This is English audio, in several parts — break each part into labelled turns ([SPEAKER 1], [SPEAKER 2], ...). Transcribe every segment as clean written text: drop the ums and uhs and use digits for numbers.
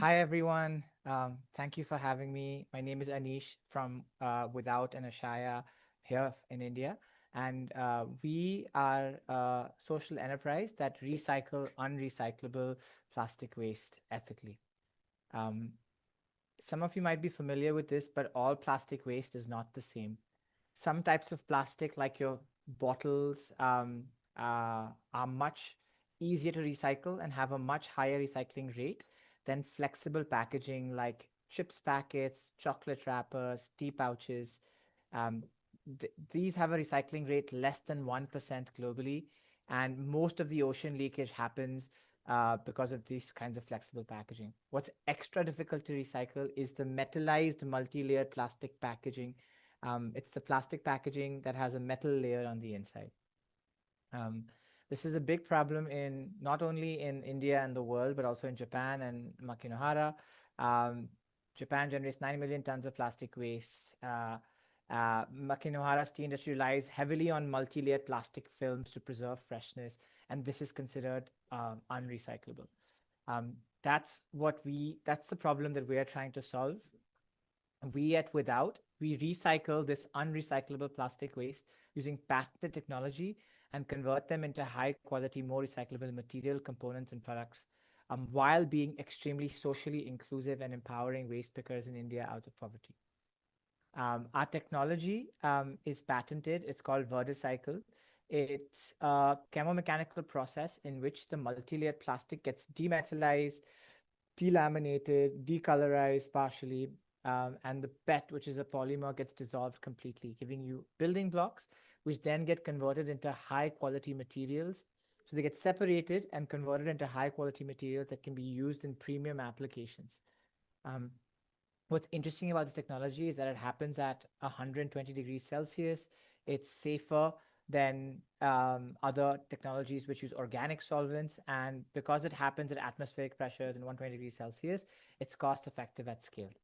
[SPEAKER 1] Hi, everyone. Thank you for having me. My name is Anish from Without and Asyaya here in India. And we are a social enterprise that recycle unrecyclable plastic waste ethically. Um, some of you might be familiar with this, but all plastic waste is not the same. Some types of plastic, like your bottles, are much easier to recycle and have a much higher recycling rate than flexible packaging like chips packets, chocolate wrappers, tea pouches. Um, these have a recycling rate less than 1% globally, and most of the ocean leakage happens because of these kinds of flexible packaging. What's extra difficult to recycle is the metallized multi-layered plastic packaging. It's the plastic packaging that has a metal layer on the inside. Um, this is a big problem in not only in India and the world, but also in Japan and Makinohara. Um, Japan generates 9 million tons of plastic waste. Makinohara's tea industry relies heavily on multi-layered plastic films to preserve freshness, and this is considered unrecyclable. That's the problem that we are trying to solve. We at Without, we recycle this unrecyclable plastic waste using patented technology and convert them into high quality, more recyclable material, components, and products, while being extremely socially inclusive and empowering waste pickers in India out of poverty. Our technology is patented. It's called Verticycle. It's a chemomechanical process in which the multi-layered plastic gets demetallized, delaminated, decolorized partially, and the PET, which is a polymer, gets dissolved completely, giving you building blocks, which then get converted into high quality materials. So they get separated and converted into high quality materials that can be used in premium applications. What's interesting about this technology is that it happens at 120 degrees Celsius. It's safer than other technologies which use organic solvents. And because it happens at atmospheric pressures and 120 degrees Celsius, it's cost effective at scale.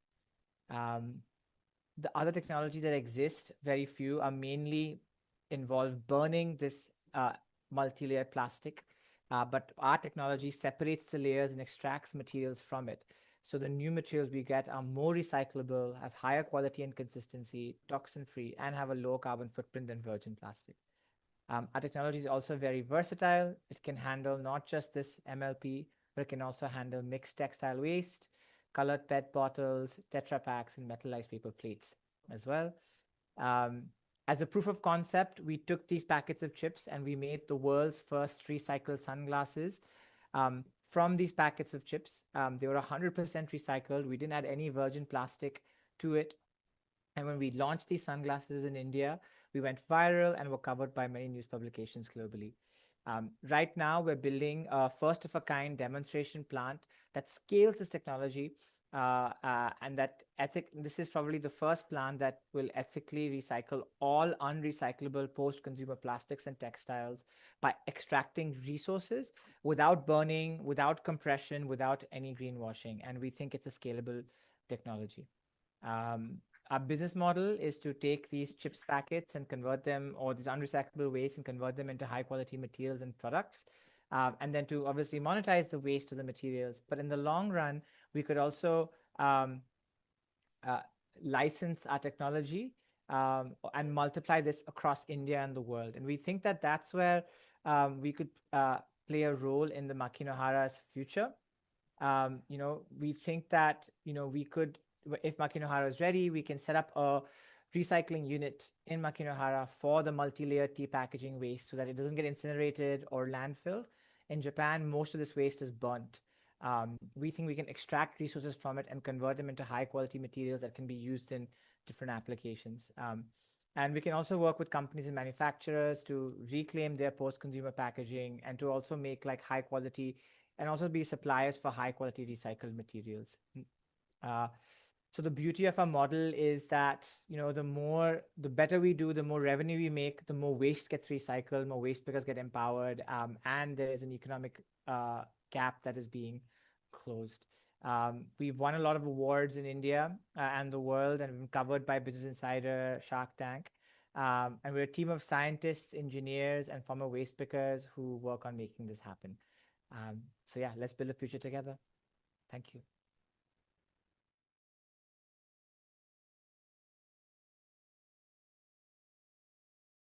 [SPEAKER 1] The other technologies that exist, very few, are mainly involve burning this multi-layered plastic. But our technology separates the layers and extracts materials from it. So the new materials we get are more recyclable, have higher quality and consistency, toxin-free, and have a low carbon footprint than virgin plastic. Our technology is also very versatile. It can handle not just this MLP, but it can also handle mixed textile waste, colored PET bottles, Tetra Paks, and metallized paper plates as well. As a proof of concept, we took these packets of chips and we made the world's first recycled sunglasses. From these packets of chips, they were 100% recycled. We didn't add any virgin plastic to it. And when we launched these sunglasses in India, we went viral and were covered by many news publications globally. Right now, we're building a first-of-a-kind demonstration plant that scales this technology, and this is probably the first plant that will ethically recycle all unrecyclable post-consumer plastics and textiles by extracting resources without burning, without compression, without any greenwashing. And we think it's a scalable technology. Our business model is to take these chips packets and convert them, or these unrecyclable waste, and convert them into high quality materials and products. And then to obviously monetize the waste of the materials. But in the long run, we could also license our technology and multiply this across India and the world. And we think that that's where we could play a role in the Makinohara's future. We think that, we could, if Makinohara is ready, we can set up a recycling unit in Makinohara for the multi-layer tea packaging waste so that it doesn't get incinerated or landfilled. In Japan, most of this waste is burnt. We think we can extract resources from it and convert them into high quality materials that can be used in different applications. And we can also work with companies and manufacturers to reclaim their post-consumer packaging and to also make like high quality and also be suppliers for high quality recycled materials. So the beauty of our model is that, the better we do, the more revenue we make, the more waste gets recycled, more waste pickers get empowered, and there is an economic gap that is being closed. We've won a lot of awards in India and the world, and been covered by Business Insider, Shark Tank. And we're a team of scientists, engineers, and former waste pickers who work on making this happen. So yeah, let's build a future together. Thank you.